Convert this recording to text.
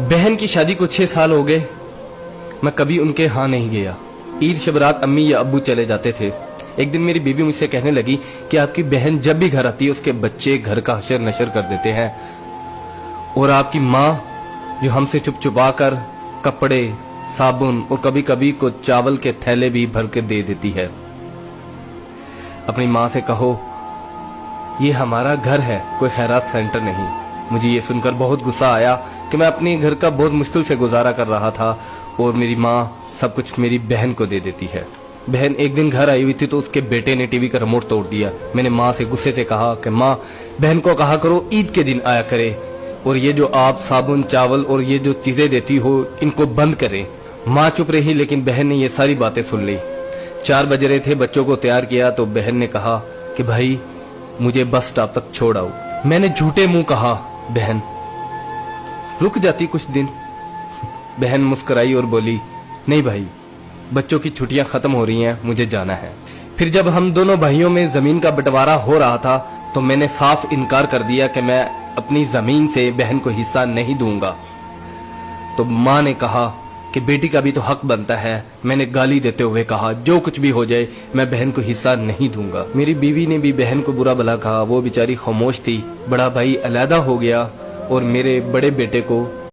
बहन की शादी को 6 साल हो गए, मैं कभी उनके यहाँ नहीं गया। ईद शब रात अम्मी या अब्बू चले जाते थे। एक दिन मेरी बीवी मुझसे कहने लगी कि आपकी बहन जब भी घर आती है उसके बच्चे घर का हशर नशर कर देते हैं, और आपकी माँ जो हमसे चुप चुपा कर कपड़े, साबुन और कभी कभी को चावल के थैले भी भर के दे देती है। अपनी माँ से कहो ये हमारा घर है, कोई खैरात सेंटर नहीं। मुझे ये सुनकर बहुत गुस्सा आया कि मैं अपने घर का बहुत मुश्किल से गुजारा कर रहा था और मेरी माँ सब कुछ मेरी बहन को दे देती है। बहन एक दिन घर आई हुई थी तो उसके बेटे ने टीवी का रिमोट तोड़ दिया। मैंने माँ से गुस्से से कहा कि माँ, बहन को कहा करो ईद के दिन आया करे, और ये जो आप साबुन चावल और ये जो चीजें देती हो इनको बंद करें। माँ चुप रही, लेकिन बहन ने ये सारी बातें सुन ली। 4 बज रहे थे, बच्चों को तैयार किया तो बहन ने कहा कि भाई मुझे बस स्टॉप तक छोड़ आओ। मैंने झूठे मुंह कहा बहन रुक जाती कुछ दिन। बहन मुस्कुराई और बोली नहीं भाई, बच्चों की छुट्टियां खत्म हो रही हैं, मुझे जाना है। फिर जब हम दोनों भाइयों में जमीन का बंटवारा हो रहा था तो मैंने साफ इनकार कर दिया कि मैं अपनी जमीन से बहन को हिस्सा नहीं दूंगा। तो माँ ने कहा कि बेटी का भी तो हक बनता है। मैंने गाली देते हुए कहा जो कुछ भी हो जाए मैं बहन को हिस्सा नहीं दूंगा। मेरी बीवी ने भी बहन को बुरा भला कहा, वो बेचारी खामोश थी। बड़ा भाई अलहदा हो गया और मेरे बड़े बेटे को